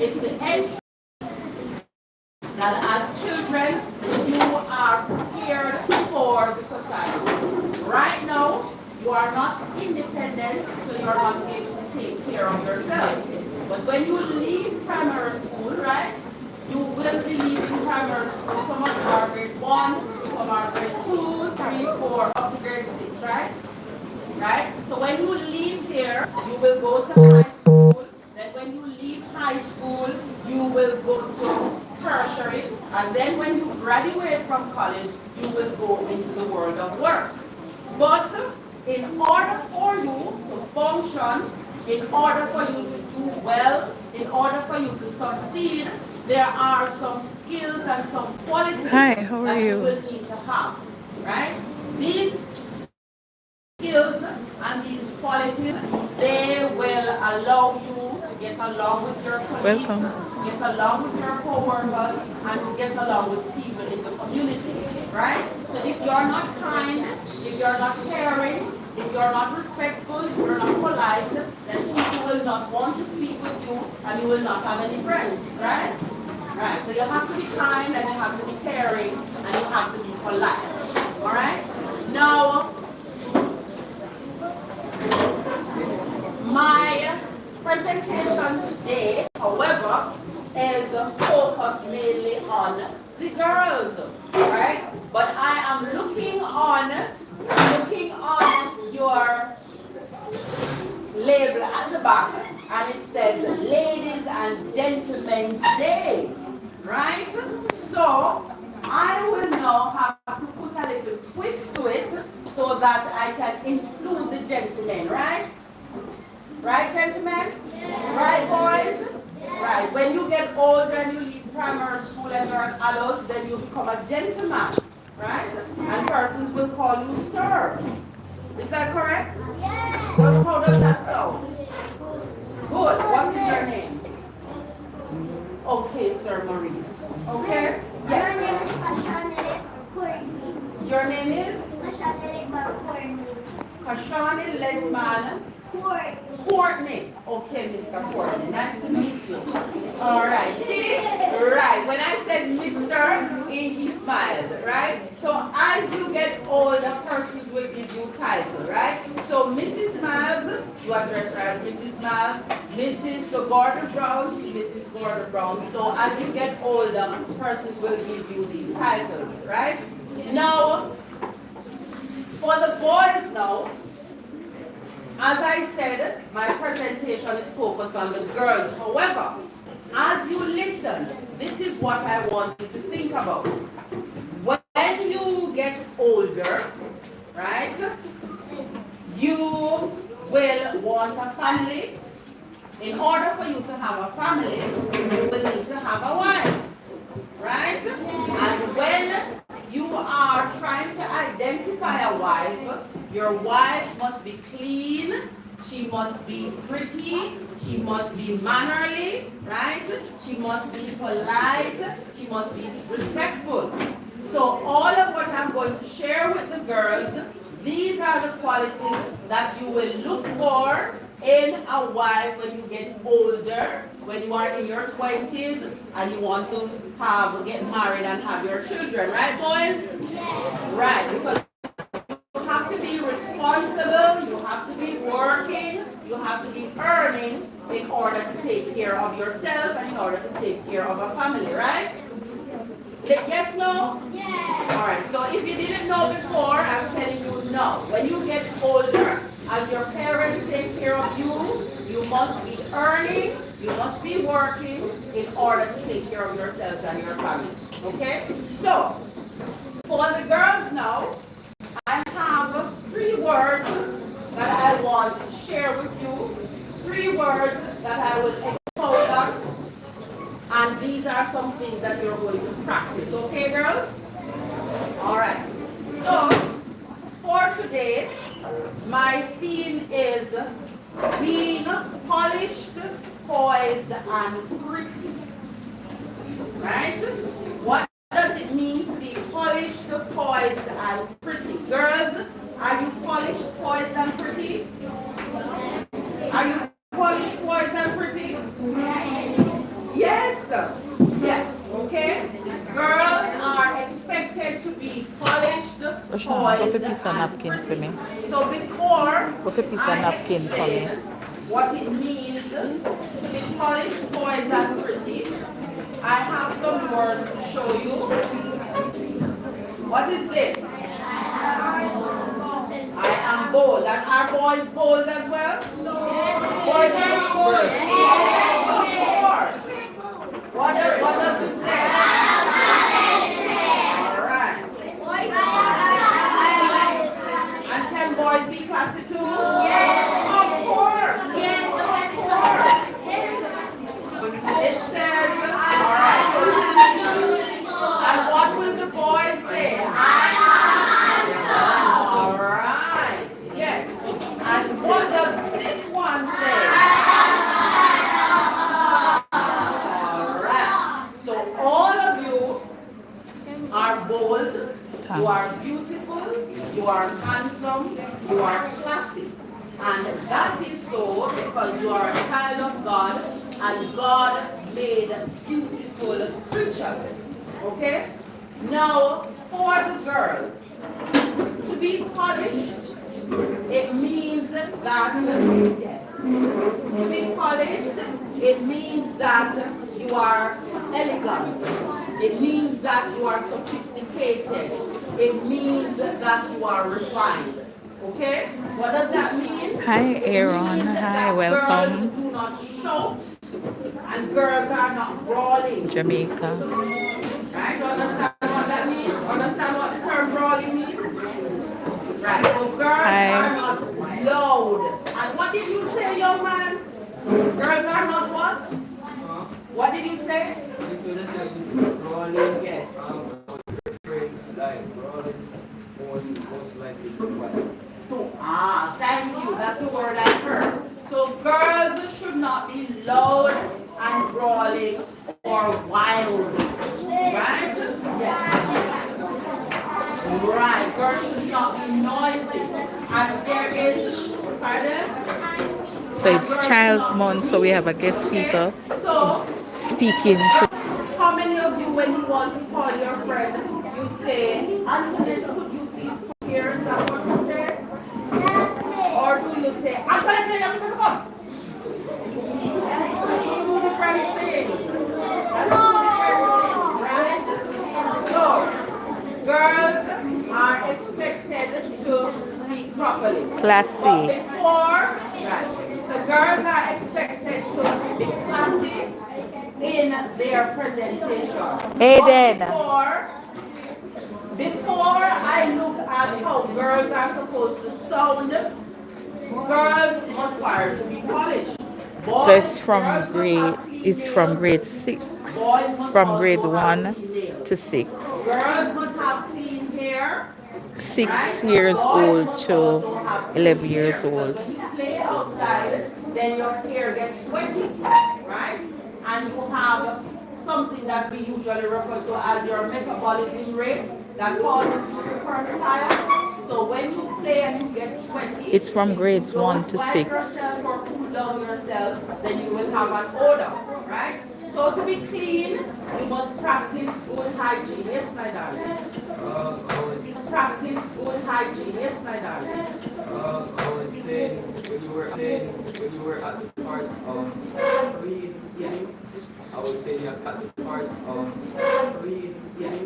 is to ensure that as children, you are prepared for the society. Right now, you are not independent, so you are not able to take care of yourselves. But when you leave primary school, right, you will be leaving primary school. Some of you are grade 1, some are grade 2, 3, 4, up to grade 6, right? Right? So when you leave here, you will go to high school. Then when you leave high school, you will go to tertiary. And then when you graduate from college, you will go into the world of work. But in order for you to function, in order for you to do well, in order for you to succeed, there are some skills and some qualities that you will need to have, right? These skills and these qualities, they will allow you to get along with your colleagues, get along with your co-workers, and to get along with people in the community, right? So if you're not kind, if you're not caring, if you're not respectful, if you're not polite, then people will not want to speak with you and you will not have any friends, right? Right, so you have to be kind and you have to be caring and you have to be polite, all right? Now, my presentation today, however, is focused mainly on the girls, right? But I am looking on your label at the back, and it says Ladies and Gentlemen's Day, right? So I will now have to put a little twist to it so that I can include the gentlemen, right? Right, gentlemen? Yeah. Right, boys? Yeah. Right. When you get older and you leave primary school and you're an adult, then you become a gentleman, right? And persons will call you sir. Is that correct? Yeah. How does that sound? Good. What is your name? Okay, Sir Maurice. Okay? Yes. Your name is? Kashani Ledsman Courtney. Okay, Mr. Courtney. Nice to meet you. All right. See? Right. When I said Mr., he smiled, right? So as you get older, persons will give you title, right? So Mrs. Miles, you address her as Mrs. Miles. Mrs. Gordon Brown, she's Mrs. Gordon Brown. So as you get older, persons will give you these titles, right? Now, for the boys now, as I said, my presentation is focused on the girls. However, as you listen, this is what I want you to think about. When you get older, right, you will want a family. In order for you to have a family, you will need to have a wife, right? And when you are trying to identify a wife, your wife must be clean, she must be pretty, she must be mannerly, right? She must be polite, she must be respectful. So all of what I'm going to share with the girls, these are the qualities that you will look for in a wife when you get older, when you are in your 20s and you want to get married and have your children, right, boys? Yes. Right, because you have to be responsible, you have to be working, you have to be earning in order to take care of yourself and in order to take care of a family, right? Yes, no? Yes. All right, so if you didn't know before, I'm telling you now. When you get older, as your parents take care of you, you must be earning, you must be working in order to take care of yourselves and your family. Okay? So, for the girls now, I have 3 words that I want to share with you. 3 words that I will expose on. And these are some things that you're going to practice. Okay, girls? All right. So, for today, my theme is being polished, poised, and pretty. Right? What does it mean to be polished, poised, and pretty? Girls, are you polished, poised, and pretty? Are you polished, poised, and pretty? Ocean, go for poised, piece of and napkin for pretty. me. So before Go for piece of I napkin for explain me. what it means to be polished, poised, and pretty, I have some words to show you. What is this? I am bold. And are boys bold as well? Boys are bold. Of course. What does it say? All right. And can boys be classy too? Of course. Of course. It says, all right. And what will the boys say? All right. Yes. And what does this one say? All right. So all of you are bold, you are beautiful, you are handsome, you are classy. And that is so because you are a child of God and God made beautiful creatures. Okay? Now, for the girls, to be polished, it means that to be polished, it means that you are elegant. It means that you are sophisticated. It means that you are refined. Okay? What does that mean? Hi, It Aaron. means Hi, that girls welcome. do not shout and girls are not brawling. Jamaica. Right? You understand what that means? Understand what the term brawling means? Right, so girls are Hi. not loud. And what did you say, young man? Girls are not what? What did you say? This one is brawling. Yes. Like brawling, most likely to what? Thank you. That's the word I heard. So girls should not be loud and brawling or wild. Right? Yes. Right. Girls should not be noisy. And there is, pardon? So it's Child's Month, so we have a guest speaker So, speaking to. how many of you, when you want to call your friend, you say, Antoinette, could you please come here? Is that what you say? Or do you say, Antoinette, you have to come? That's two different things. That's two different things, right? So, girls are expected to speak properly. Classy. But before, right, so girls are expected to be classy in their presentation. Aiden. Before I look at how girls are supposed to sound, girls must learn to be polished. So it's from grade 6, from grade 1 to 6. Girls must have clean hair. 6 years old to 11 years old. When you play outside, then your hair gets sweaty, right? And you have something that we usually refer to as your metabolism rate that causes you to perspire. So when you play and you get sweaty, It's from grades 1 to 6. yourself or cool down yourself, then you will have an odor, right? So to be clean, you must practice good hygiene. Yes, my darling. Practice good hygiene. Yes, my darling. I was saying when you were at the parts of read, yes. I would say you have at the parts of read, yes.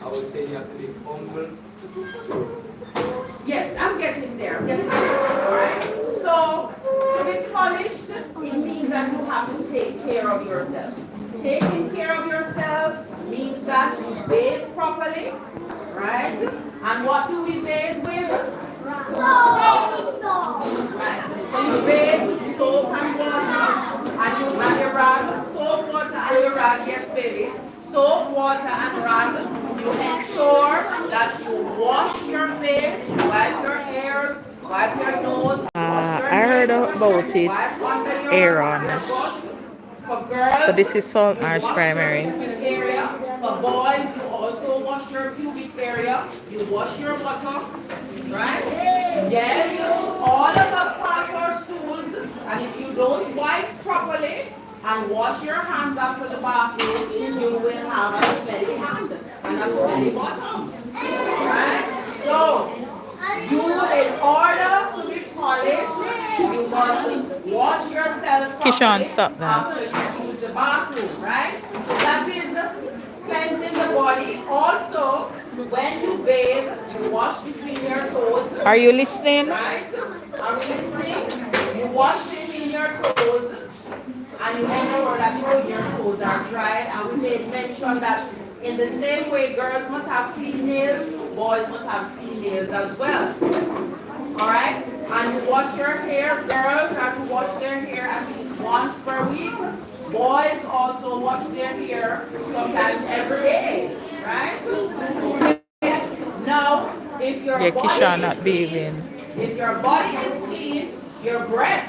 I would say you have to be humble. Yes, I'm getting there. I'm getting there. All right. So to be polished, it means that you have to take care of yourself. Taking care of yourself means that you bathe properly, right? And what do we bathe with? Soap. Right. So you bathe with soap and water, and you and your rag. Soap, water, and your rag. Yes, baby. Soap, water, and rag. You ensure that you wash your face, wipe your hairs, wipe your nose. I heard about it, Aaron. For girls, So this is Salt Marsh wash Primary. your pubic area. For boys, you also wash your pubic area. You wash your bottom, right? Yes, all of us pass our stools, and if you don't wipe properly and wash your hands after the bathroom, you will have a smelly hand and a smelly bottom, right? So, you, in order to be polished, you must wash yourself Kishan, properly stop that. after you use the bathroom, right? So that is cleansing the body. Also, when you bathe, you wash between your toes, Are you listening? right? Are we listening? You wash between your toes and you make sure that your toes are dried. And we made mention that in the same way girls must have clean nails, boys must have clean nails as well. Alright? And you wash your hair. Girls have to wash their hair at least once per week. Boys also wash their hair sometimes every day. Right? Okay. Now, if your Yeah, body Kishan is not clean, bathing. if your body is clean, your breath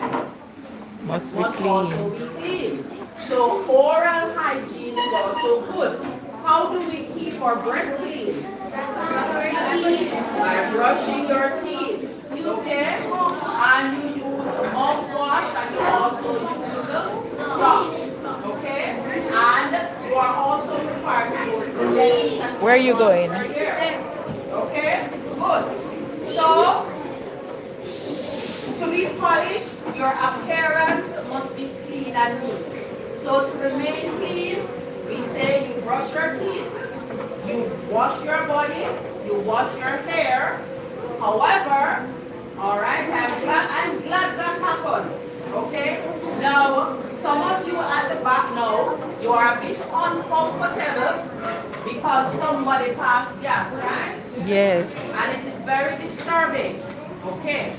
Must be must also clean. be clean. So oral hygiene is also good. How do we keep our breath clean? By brushing your teeth. Okay? And you use mouthwash and you also use floss. Okay? And you are also required to go to the dentist and Where are you once going? per year. Okay? Good. So to be polished, your appearance must be clean and neat. So to remain clean, we say you brush your teeth, you wash your body, you wash your hair. However, all right, I'm glad that happened. Okay. Now, some of you at the back now, you are a bit uncomfortable because somebody passed gas, right? Yes. And it is very disturbing. Okay.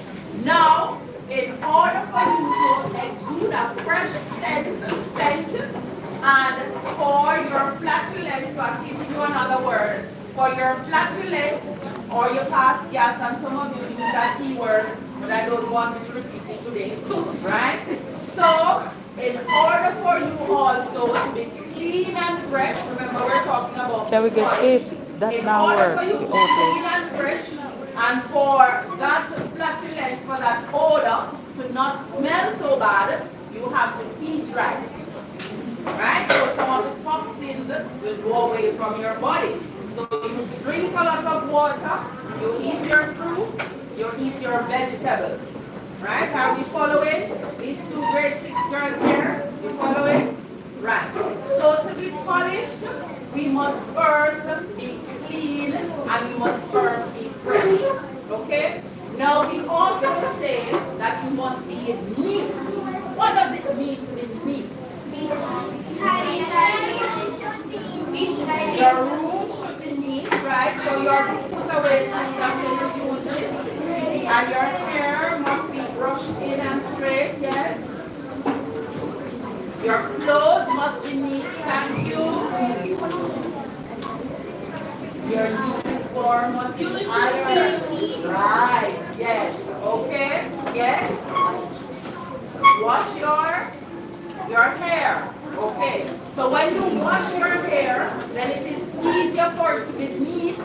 Now, in order for you to exude a fresh scent and for your flatulence, so I'm teaching you another word, for your flatulence or your past gas, and some of you use that keyword, but I don't want you to repeat it today, right? So, in order for you also to be clean and fresh, remember we're talking about Can we get polish. AC? That In now order work. for you The to be auto. clean and fresh, and for that flatulence, for that odor to not smell so bad, you have to eat right. Right? So some of the toxins will go away from your body. So you drink a lot of water, you eat your fruits, you eat your vegetables. Right? Are we following? These two grade 6 girls here, you following? Right. So to be polished, we must first be clean and we must first be fresh. Okay? Now we also say that you must be neat. What does it mean to be neat? Your room should be neat, right? So your put away things that you use it. And your hair must be brushed in and straight, yes? Your clothes must be neat, thank you. Your uniform must be ironed. Right, yes. Okay, yes. Wash your hair. Okay. So when you wash your hair, then it is easier for it to be neat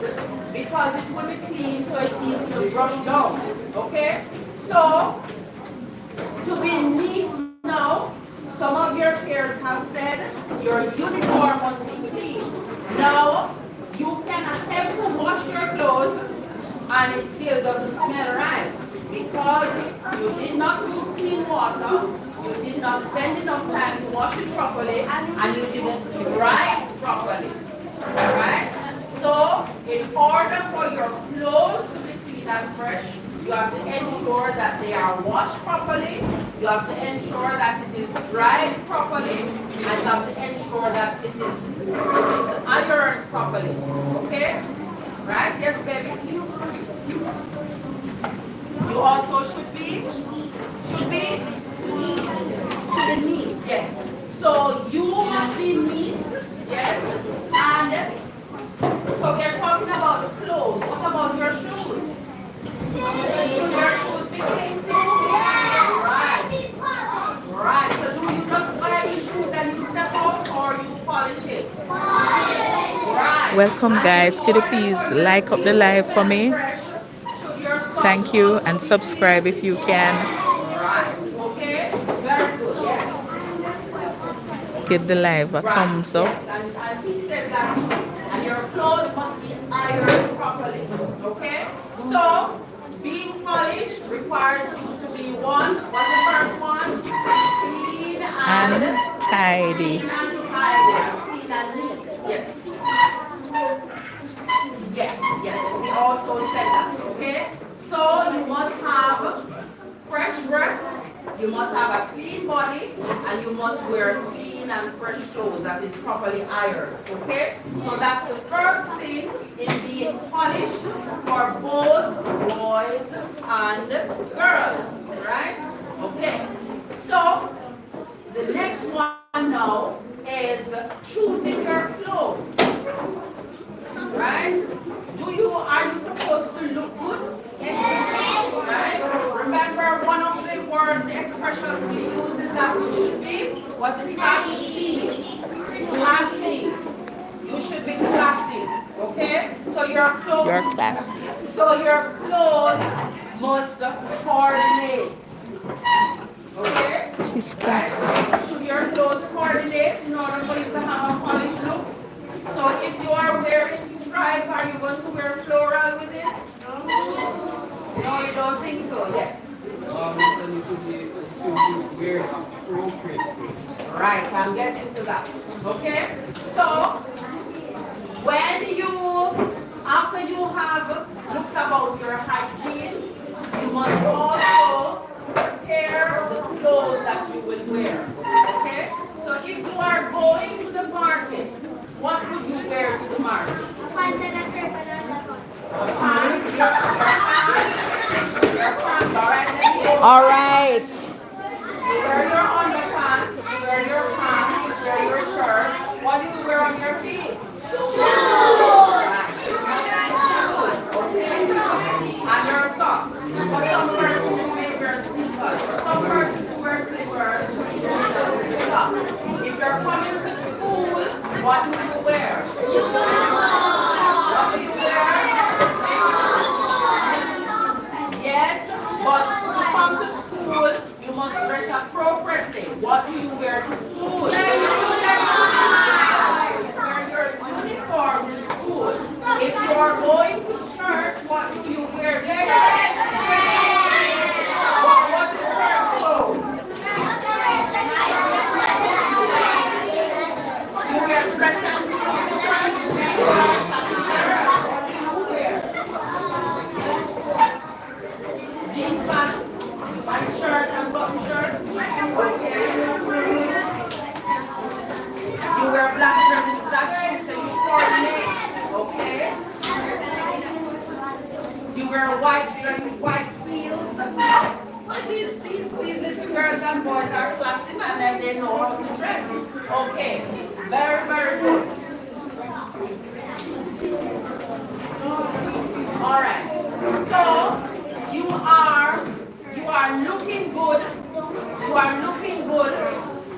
because it will be clean, so it's easy to brush down. Okay? So to be neat now, some of your peers have said your uniform must be clean. Now you can attempt to wash your clothes and it still doesn't smell right because you did not use clean water, you did not spend enough time to wash it properly, and you didn't dry it properly. Alright? So, in order for your clothes to be clean and fresh, you have to ensure that they are washed properly, you have to ensure that it is dried properly, and you have to ensure that it is ironed properly. Okay? Right? Yes, baby? You also should be neat, yes. So you must be neat, yes. And so we are talking about the clothes. What about your shoes? Should your shoes be clean too? Right. Right. So do you just wear your shoes and you step out or you polish it? Right. Welcome guys. Could you please like up the live for me? Thank you and subscribe if you can. Right. Okay. Very good. Yes. Give the live a Right. thumbs up. Yes. And he said that too. And your clothes must be ironed properly. Okay? So, being polished requires you to be one. What's the first one? Clean And tidy. clean and tidy. Clean and neat. Yes. Yes, yes. We also said that. Okay? So you must have fresh breath, you must have a clean body, and you must wear clean and fresh clothes that is properly ironed. Okay? So that's the first thing in being polished for both boys and girls. Right? Okay. So the next one now is choosing your clothes. Right? Are you supposed to look good? Yes. Right? Remember, one of the words, the expressions we use is that we should be, what is that? Classy. You should be classy. Okay? So your clothes. You're classy. So your clothes must coordinate. Okay? She's classy. Should your clothes coordinate in order for you to have a polished look? So if you are wearing stripe, are you going to wear floral with it? No, you don't think so, yes. So you should be wearing appropriate clothes. Right, I'm getting to that. Okay? So, after you have looked about your hygiene, you must also prepare the clothes that you will wear. Okay? So if you are going to the market, what would you wear to the market? All right. You wear your underpants, you wear your pants, you wear your shirt. What do you wear on your feet? Shoes. Okay. And your socks. For some persons who may wear sneakers. For some persons who wear slippers, you wear the socks. If you're coming to school, what do you wear? What do you wear? Yes, but to come to school, you must dress appropriately. What do you wear to school? You wear your uniform to school. If you are going to church, what do you wear to church? What is church clothes? You wear dress and heels to church? What do you wear? Jeans pants, white shirt and button shirt. Okay. You wear black dress with black shoes, so you coordinate. Okay. You wear white dress with white heels. But these little girls and boys are classy man and they know how to dress. Okay. Very, very good. All right. So you are looking good. You are looking good.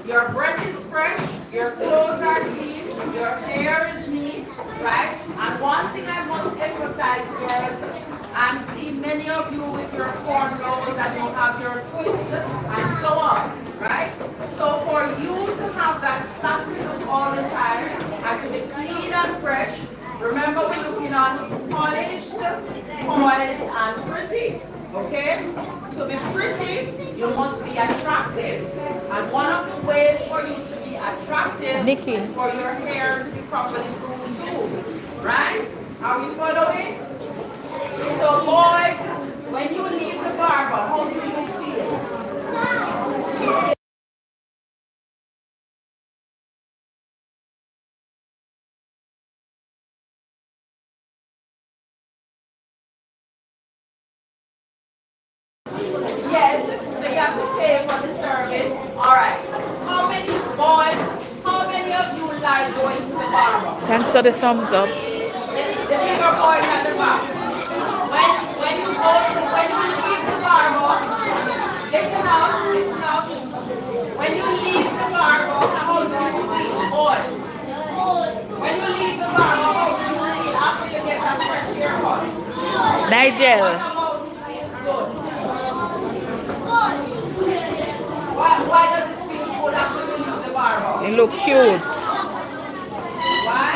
Your breath is fresh. Your clothes are clean. Your hair is neat, right? And one thing I must emphasize, girls, I'm seeing many of you with your cornrows and you have your twist and so on, right? So for you to have that classy look all the time and to be clean and fresh, remember we're looking on polished, poised, and pretty. Okay? To be pretty, you must be attractive. And one of the ways for you to be attractive Nikki. is for your hair to be properly groomed too. Right? Are we following? So boys, when you leave the barber, how do you feel? Yes, so you have to pay for the service. Alright. How many boys, how many of you like going to the barber? Thanks for the thumbs up. The bigger boys at the back. When you leave the barber, listen up. When you leave the barber, how do you feel, boys? When you leave the barber, how do you feel after you get that fresh haircut? Nigel. What about it feels good? Why does it feel good after you leave the barber? You look cute. Why?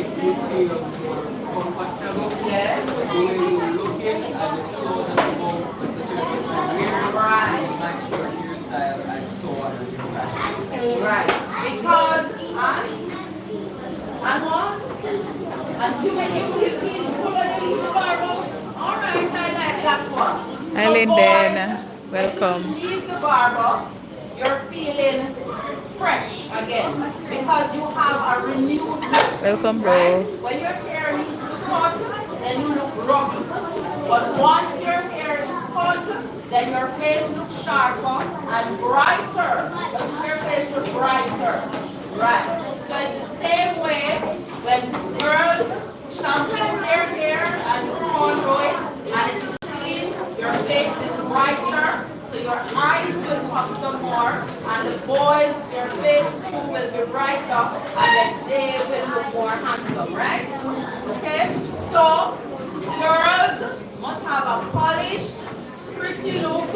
makes you feel more comfortable. Yes. The way you look in and the clothes and the clothes that you're going to wear, Right. match your hairstyle and so on and your fashion. Right. Because and what? And you make you feel peaceful when you leave the barber. All right, I like that one. Hi, So Linden. boys, Welcome. when you leave the barber, you're feeling fresh again because you have a renewed look. Welcome, Right? bro. When your hair needs to cut, then you look rough. But once your hair is cut, then your face looks sharper and brighter. Your face looks brighter. Right. So it's the same way when girls shampoo their hair and cornrow it and it is clean, your face is brighter. So your eyes will come some more, and the boys, their face too will be brighter, and then they will look more handsome, right? Okay? So girls must have a polished, pretty look.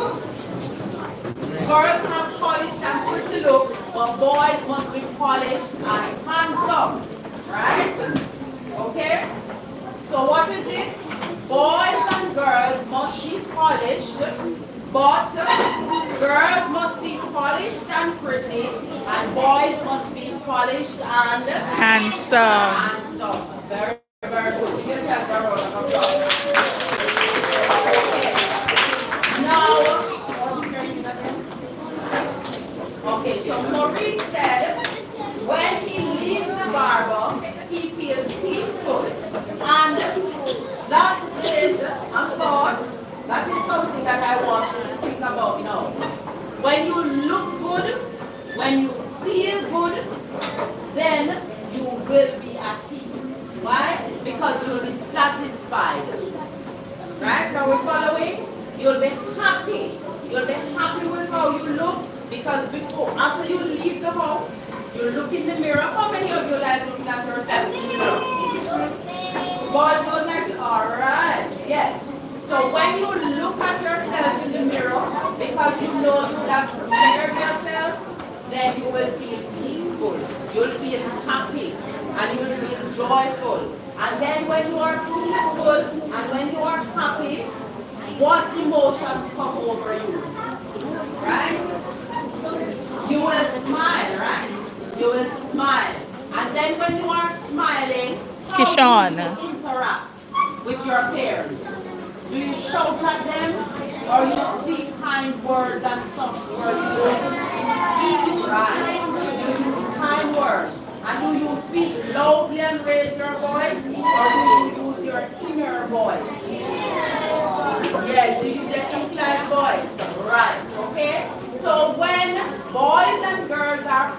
Girls have polished and pretty look, but boys must be polished and handsome, right? Okay? So what is it? Boys and girls must be polished, but girls must be polished and pretty, and boys must be polished and Handsome. handsome. Very, very good. Give yourself a round of applause. Okay. Now, okay, so Maurice said when he leaves the barber, he feels peaceful. And that is a thought, that is something that I want you to think about now. When you look good, when you feel good, then you will be at peace. Why? Because you'll be satisfied. Right? Are we following? You'll be happy. You'll be happy with how you look because after you leave the house, you look in the mirror. How many of you like looking at yourself in the mirror? Boys don't like it? Alright, yes. So when you look at yourself in the mirror, because you know you have prepared yourself, then you will feel peaceful. You'll feel happy and you'll feel joyful. And then when you are peaceful and when you are happy, what emotions come over you? Right? You will smile, right? You will smile. And then when you are smiling, how Kishon. do you interact with your peers? Do you shout at them or you speak kind words and soft words? Right. You use kind words. And do you speak loudly and raise your voice or do you use your inner voice? Yes, you use your inside voice. Right, okay? So when boys and girls are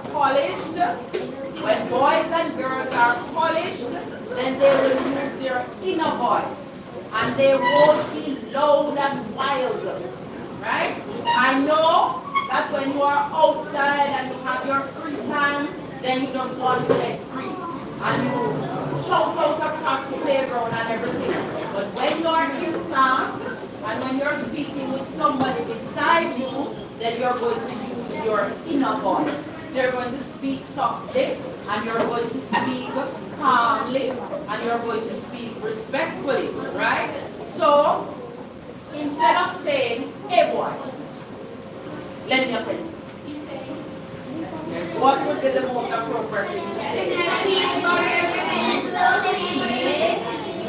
polished, then they will use their inner voice. And they won't be loud and wild. Right? I know that when you are outside and you have your free time, then you just want to get free. And you shout out across the playground and everything. But when you are in class, and when you're speaking with somebody beside you, then you're going to use your inner voice. So you're going to speak softly, and you're going to speak calmly, and you're going to speak respectfully, right? So, instead of saying, hey boy, lend me a pencil. What would be the most appropriate thing to say?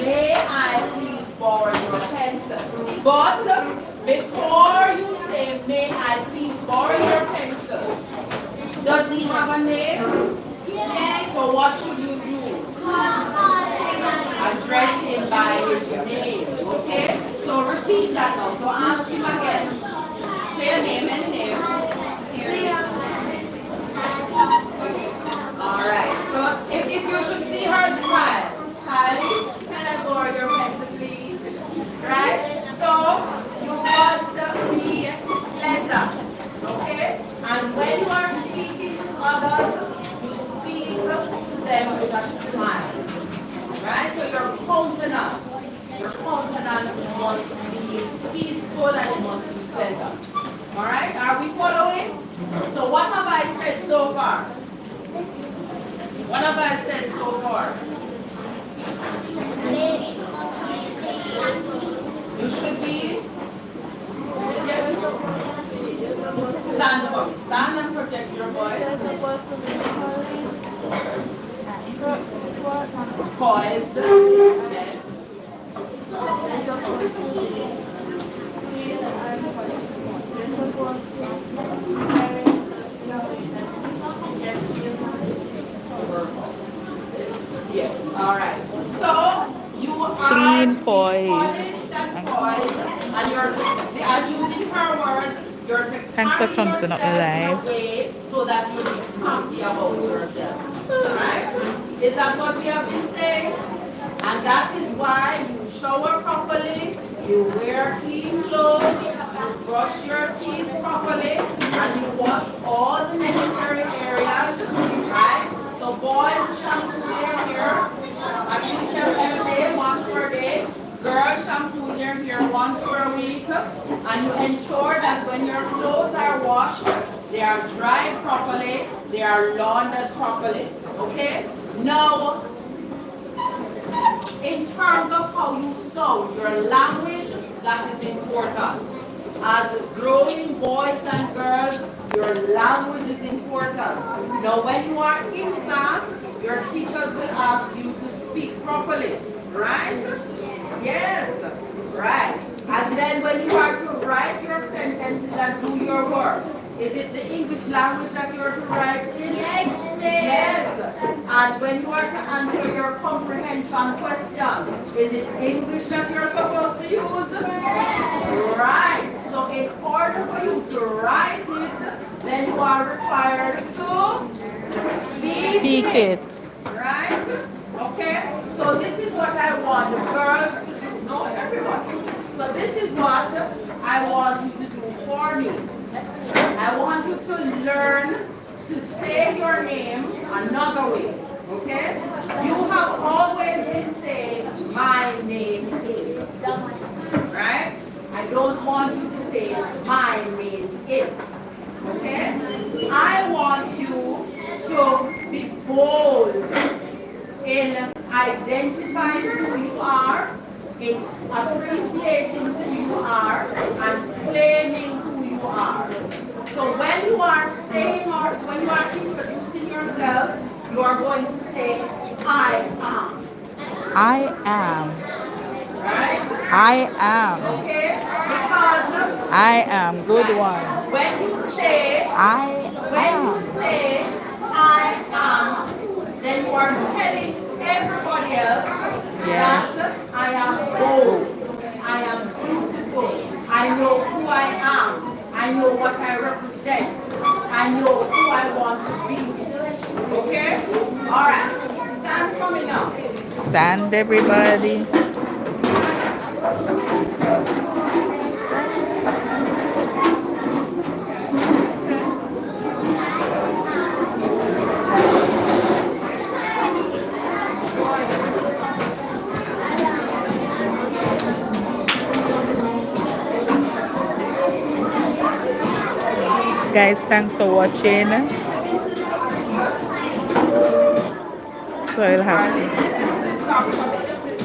May I please borrow your pencil? But before you say, may I please borrow your pencil, does he have a name? Yes. So what should you do? Address him by his name, okay? So repeat that now. So ask him again. Say a name and name. Alright, so if you should see her smile, Kylie, can I borrow your pencil please? Right? So you must be pleasant, okay? And when you are speaking to others, you speak to them with a smile. Right? So your countenance must be peaceful and it must be pleasant. Alright? Are we following? So what have I said so far? What have I said so far? You should be, yes, stand up. Stand and protect your voice. Poised. Yes. Yes. All right. So you are Clean, to be polished poised. and poised, and I'm using her words. You're to Thanks for carry thumbsing up my yourself in a live. way so that you be happy about yourself. All right? Is that what we have been saying? And that is why you shower properly, you wear clean clothes, you brush your teeth properly, and you wash all the necessary areas, right? So boys shampoo their hair at least every day, once per day. Girls shampoo their hair once per week. And you ensure that when your clothes are washed, they are dried properly, they are laundered properly. Okay? Now, in terms of how you sound, your language, that is important. As growing boys and girls, your language is important. Now, when you are in class, your teachers will ask you to speak properly, right? Yes, right. And then when you are to write your sentences and do your work, is it the English language that you are to write in? Yes. Yes. And when you are to answer your comprehension questions, is it English that you're supposed to use? Right. So in order for you to write it, then you are required to speak Speak it. it. Right? Okay? So this is what I want the girls to do. No, everyone. So this is what I want you to do for me. I want you to learn to say your name another way. Okay? You have always been saying, my name is. Right? I don't want you to say, my name is. Okay? I want you to be bold in identifying who you are, in appreciating who you are, and claiming who you are. So when you are saying or when you are introducing yourself, you are going to say, I am. I am. Right? I am. Okay? Because I am. Good right, one. when you say I when you am. say I am, then you are telling everybody else Yes. that I am bold, I am beautiful, I know who I am, I know what I represent, I know who I want to be. Okay? Alright. Stand coming up. Stand, everybody. Guys, thanks for watching. So I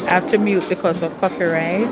have to mute because of copyright.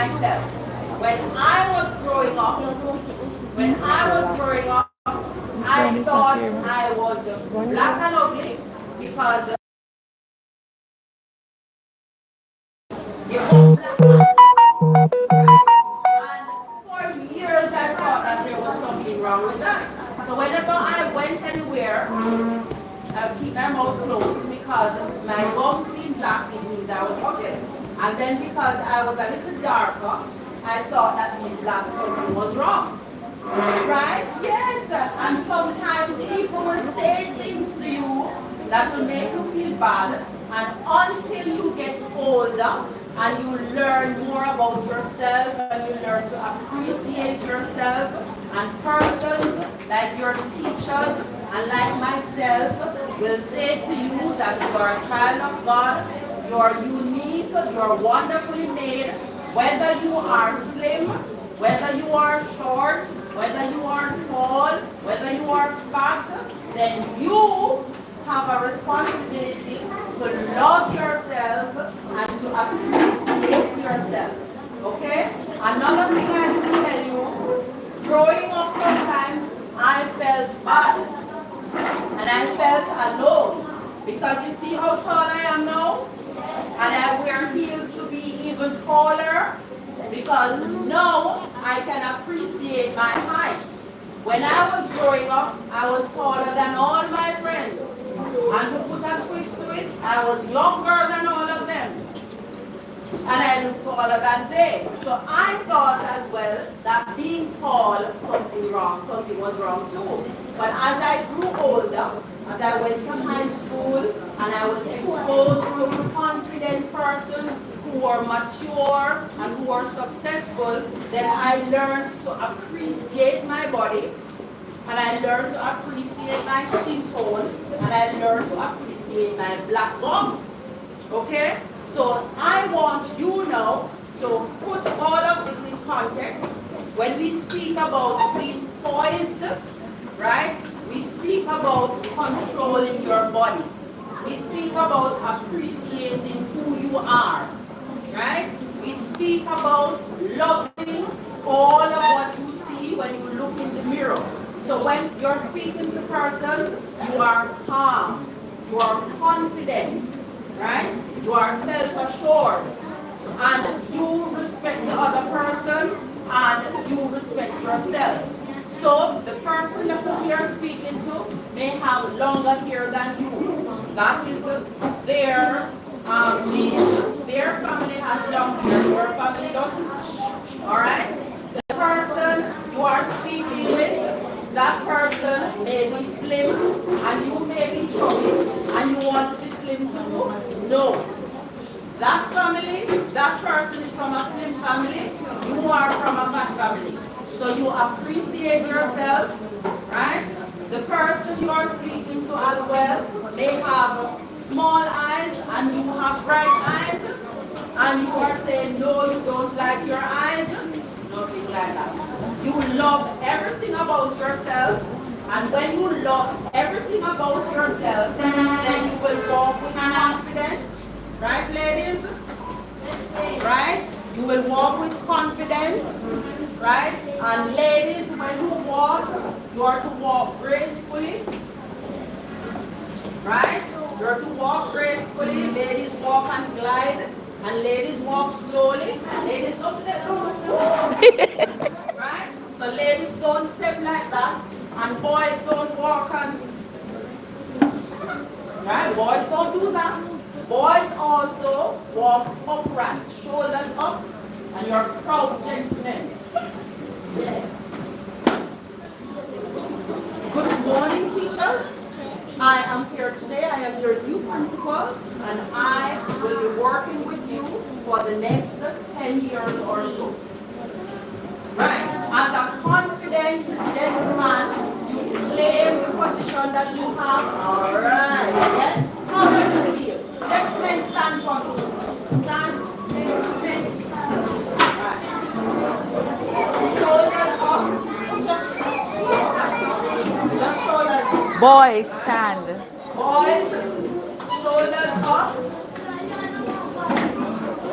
myself. When I was growing up, I thought I was black and ugly because it was black. And for years I thought that there was something wrong with that. So whenever I went anywhere, I would keep my mouth closed because my gums being black, it means I was ugly. And then because I was a little darker, I thought that being black something was wrong. Right? Yes. And sometimes people will say things to you that will make you feel bad. And until you get older and you learn more about yourself and you learn to appreciate yourself, and persons like your teachers and like myself will say to you that you are a child of God, you are unique, you are wonderfully made, whether you are slim, whether you are short, whether you are tall, whether you are fat, then you have a responsibility to love yourself and to appreciate yourself. Okay? Another thing I should tell you, growing up sometimes I felt bad and I felt alone because you see how tall I am now? And I wear heels to be even taller because now I can appreciate my height. When I was growing up, I was taller than all my friends. And to put a twist to it, I was younger than all of them. And I looked taller than they. So I thought as well that being tall, something was wrong too. But as I grew older, as I went to high school and I was exposed to confident persons who were mature and who were successful, then I learned to appreciate my body, and I learned to appreciate my skin tone, and I learned to appreciate my black gum. Okay? So I want you now to put all of this in context. When we speak about being poised, right? We speak about controlling your body. We speak about appreciating who you are, right? We speak about loving all of what you see when you look in the mirror. So when you're speaking to persons, you are calm, you are confident, right? You are self-assured, and you respect the other person, and you respect yourself. So the person who you are speaking to may have longer hair than you. That is their genes. Their family has long hair, your family doesn't. Alright? The person you are speaking with, that person may be slim and you may be chubby and you want to be slim too. No. That family, that person is from a slim family, you are from a fat family. So you appreciate yourself, right? The person you are speaking to as well may have small eyes and you have bright eyes, and you are saying, no, you don't like your eyes. Nothing like that. You love everything about yourself, and when you love everything about yourself, then you will walk with confidence. Right, ladies? Right? You will walk with confidence. Right? And ladies, when you walk, you are to walk gracefully. Right? You are to walk gracefully. Ladies walk and glide. And ladies walk slowly. Ladies don't step right? So ladies don't step like that. And boys don't walk and right? Boys don't do that. Boys also walk upright, shoulders up, and you're proud gentlemen. Yeah. Good morning, teachers. I am here today. I am your new principal, and I will be working with you for the next 10 years or so. Right. As a confident gentleman, you claim the position that you have. All right. Yes? How does it feel? Gentlemen, stand for me. Stand. Gentlemen. Right. Shoulders up. Your shoulders up. Boys, stand. Boys, shoulders up.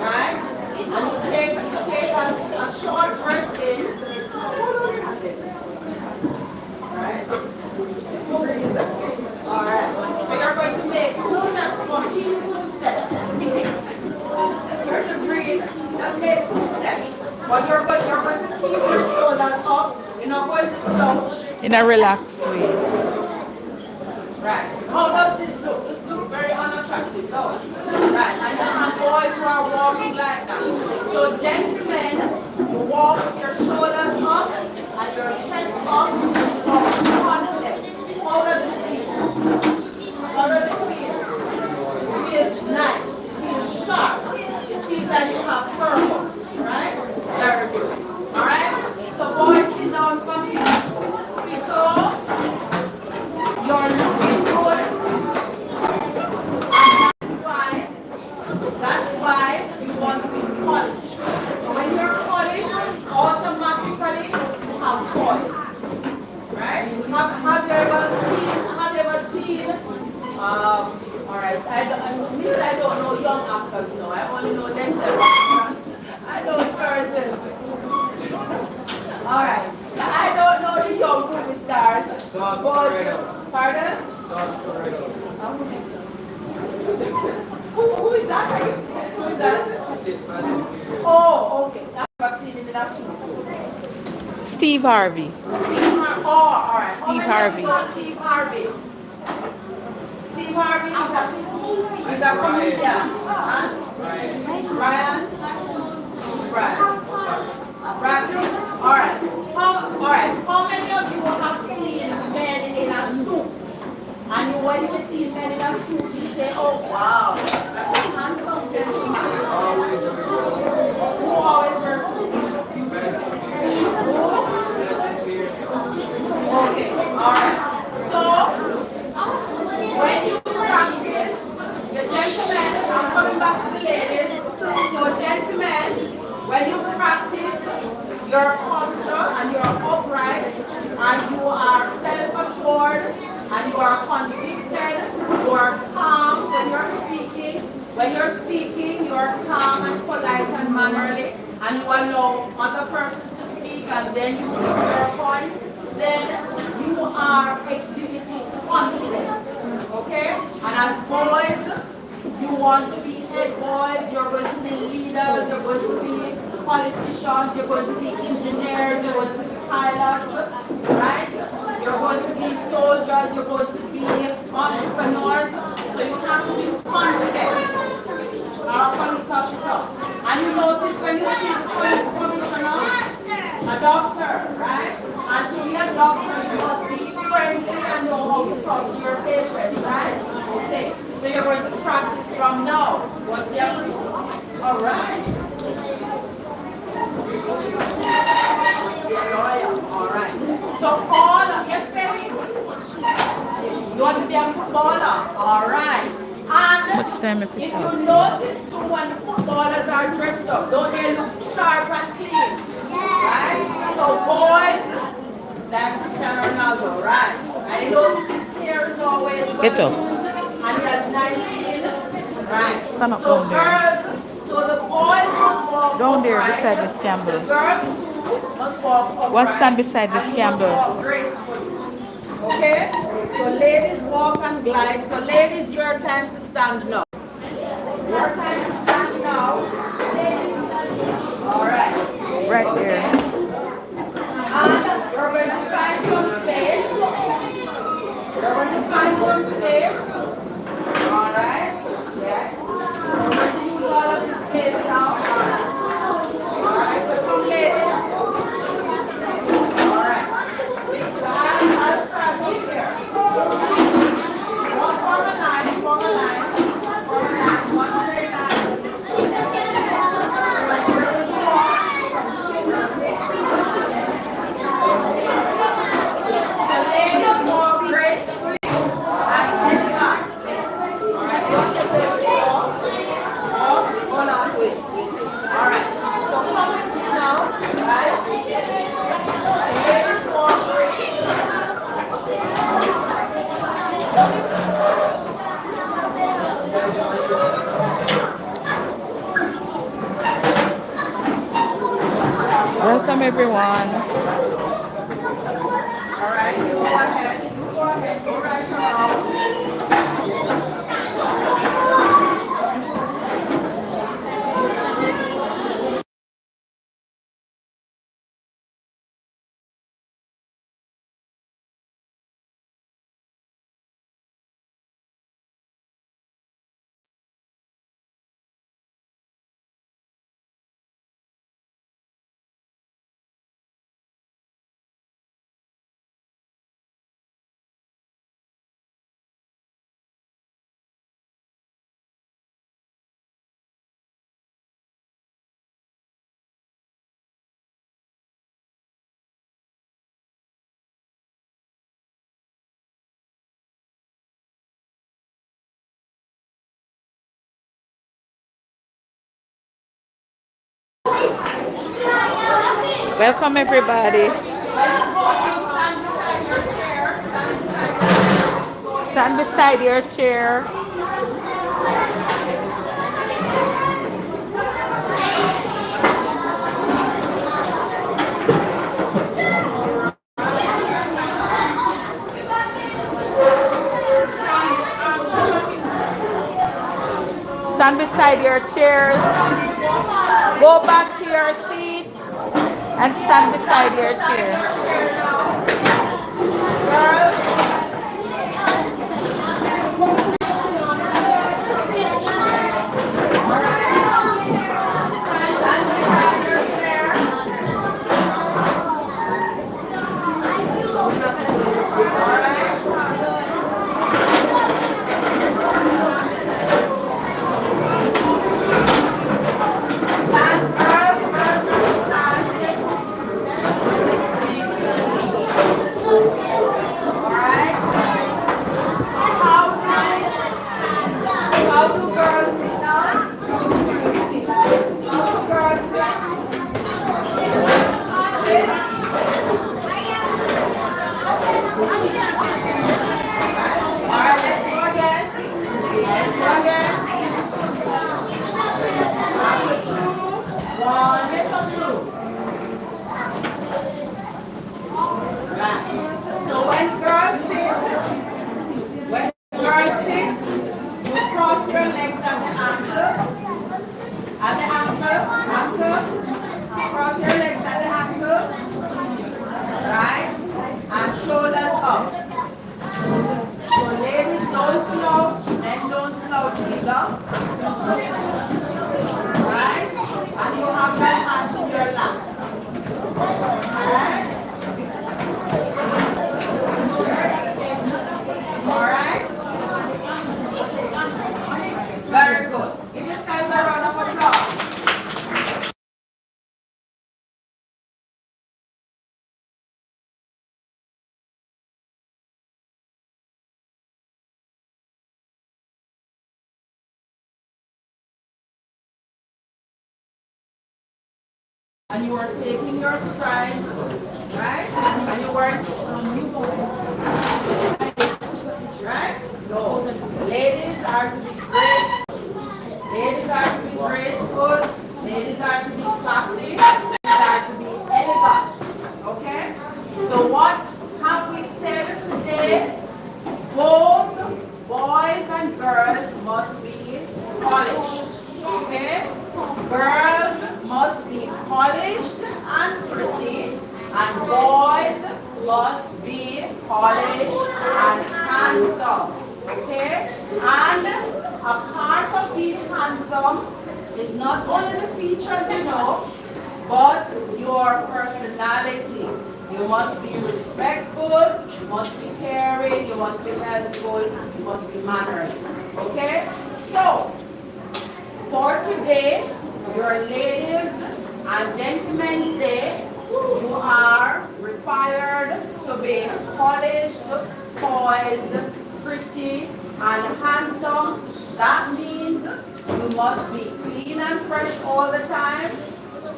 Right? And you take a short breath in. Right? Alright. So you're going to make 2 steps for me. 2 steps. You're to breathe. Just make 2 steps. But you're going to keep your shoulders up. You're not going to slouch. In a relaxed way. Right. How does this look? This looks very unattractive, no? Right. And you have boys who are walking like that. So gentlemen, you walk with your shoulders up and your chest up for 1 step. How does it feel? How does it feel? It feels nice. It feels sharp. It feels like you have purpose. Right? Very good. Alright? So boys, sit down for me. So you're looking good. That's why you must be polished. So when you're polished, automatically you have poise. Right? Have you ever seen alright, I don't know young actors, no. I only know dental. I know persons. Alright. I don't know the young movie stars. But pardon? Who is that? Who is that? Oh, okay. I've seen him in that suit. Steve Harvey. Oh, alright. Steve Harvey. Steve Harvey. Steve Harvey is a comedian. Huh? Brian? Brian. Alright. How many of you have seen men in a suit? And when you see men in a suit, you say, oh wow, that's a handsome gentleman. Who always wears suit? Okay, alright. So, when you practice, the gentlemen, I'm coming back to the ladies. So gentlemen, when you practice your posture and you're upright and you are self-assured and you are convicted, you are calm when you're speaking. When you're speaking, you're calm and polite and mannerly and you allow other persons to speak and then you give your point, then you are exhibiting confidence. Okay? And as boys, you want to be head boys, you're going to be leaders, you're going to be politicians, you're going to be engineers, you're going to be pilots, right? You're going to be soldiers, you're going to be entrepreneurs, so you have to be confident. Our police officer. And you notice when you see the police commissioner, a doctor, right? And to be a doctor, you must be friendly and know how to talk to your patients, right? Okay, so you're going to practice from now. What's the all right. Alright. So yes, baby. You want to be a footballer? Alright. And Much time if you notice too when footballers are dressed up, don't they look sharp and clean? Right? So boys, like Cristiano Ronaldo, right? And you notice his hair is always Get up. and he has nice skin. Right. Stand up So down there. girls, so the boys must walk Down there upright. beside Miss Campbell. The girls too must walk upright. One stand beside Miss and Campbell. must walk gracefully. Okay? So ladies walk and glide. So ladies, your time to stand now. Your time to stand now. Alright. Right there. And you're going to find some space. You're going to find some space. Alright. Yes. We're going to use all of this space now. Alright, so come ladies. Alright. So I'll start with here. Form a line, form a line. Form a line, 1 straight line. Welcome everyone. All right, you go ahead. You go ahead. Go right around. Welcome everybody. Stand beside your chair. Stand beside your chair. Stand beside your chair. Stand beside your chairs. Go back to your seats and stand beside your chair. Girls, stand beside your chair. All right. Stand, girls. Girls, stand. All right. How do girls sit down? How do girls sit? Sit. All right, let's go again. Let's go again. Number two, one, two. Right. So when girls sit, you cross your legs at the ankle, cross your legs at the ankle, right? And shoulders up. So ladies, don't slouch, men don't slouch either, right? And you have your hands in your lap, right? All right? Very good. Give yourselves a round of applause. And you are taking your strides, right? And you are, right? No. Ladies are to be graceful. Ladies are to be graceful. Ladies are to be classy. Ladies are to be elegant. Okay? So what have we said today? Both boys and girls must be polished. Okay? Girls must be polished and pretty, and boys must be polished and handsome. Okay? And a part of being handsome is not only the features you know, but your personality. You must be respectful, you must be caring, you must be helpful, you must be mannerly. Okay? So, for today, your ladies and gentlemen's day, you are required to be polished, poised, pretty, and handsome. That means you must be clean and fresh all the time.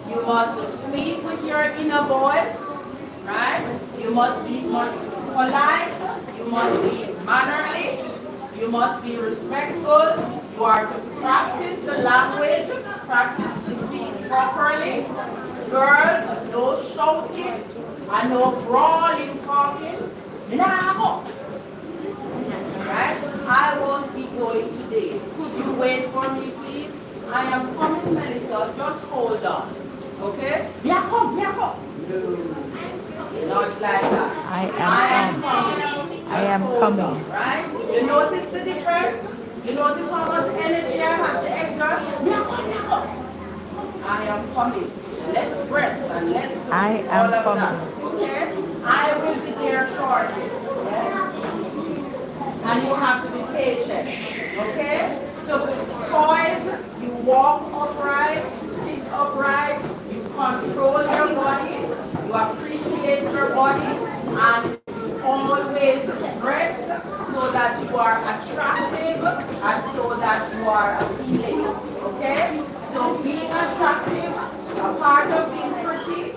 You must speak with your inner voice, right? You must be polite. You must be mannerly. You must be respectful. You are to practice the language, practice to speak properly. Girls, no shouting and no brawling talking. Now, right? I won't be going today. Could you wait for me, please? I am coming, Melissa. Just hold on. Okay? Me I come, me I come. No, not like that. I I am am come. coming. I Just am hold coming. on, right? You notice the difference? You notice how much energy I have to exert? Me I come, me I come. I am coming. Less breath and less I all am of coming. that. Okay? I will be there shortly. Yes? And you have to be patient. Okay? So poise, you walk upright, you sit upright, you control your body, you appreciate your body, and you always dress so that you are attractive and so that you are appealing. Okay? So being attractive, a part of being pretty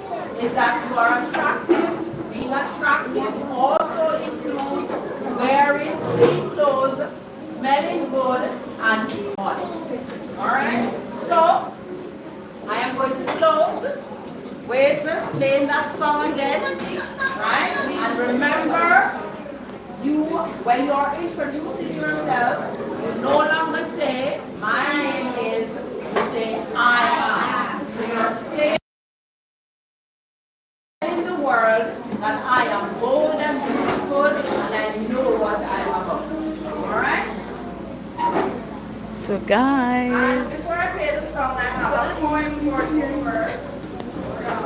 is that you are attractive. Being attractive also includes wearing clean clothes, smelling good, and being honest. Alright? So, I am going to close with playing that song again. Right? And remember, when you are introducing yourself, you no longer say, my name is, you say, I am. So you're playing in the world that I am bold and beautiful and I know what I'm about. Alright? So Alright, guys, before I play the song, I have a poem for you first.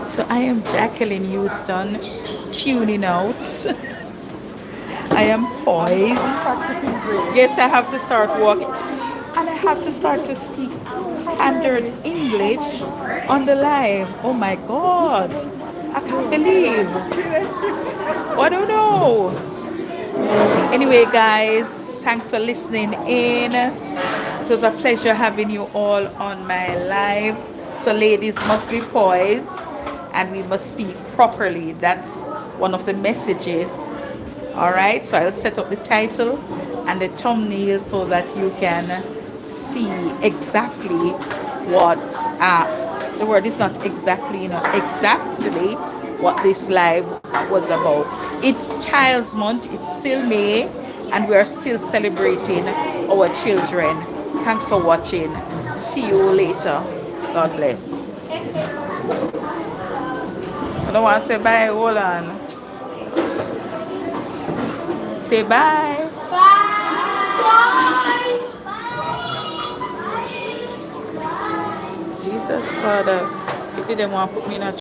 so I am Jacqueline Houston, tuning out. I am poised. Yes, I have to start walking. And I have to start to speak standard English on the live. Oh my God. I can't believe. I don't know. Anyway, guys, thanks for listening in. It was a pleasure having you all on my live. So, ladies must be poised and we must speak properly. That's one of the messages. All right, so I'll set up the title and the thumbnail so that you can see exactly what the word is not exactly, exactly what this live was about. It's Child's Month, it's still May, and we are still celebrating our children. Thanks for watching. See you later. God bless. I don't want to say bye. Hold on. Say bye. Jesus, Father, if you didn't want to put me in a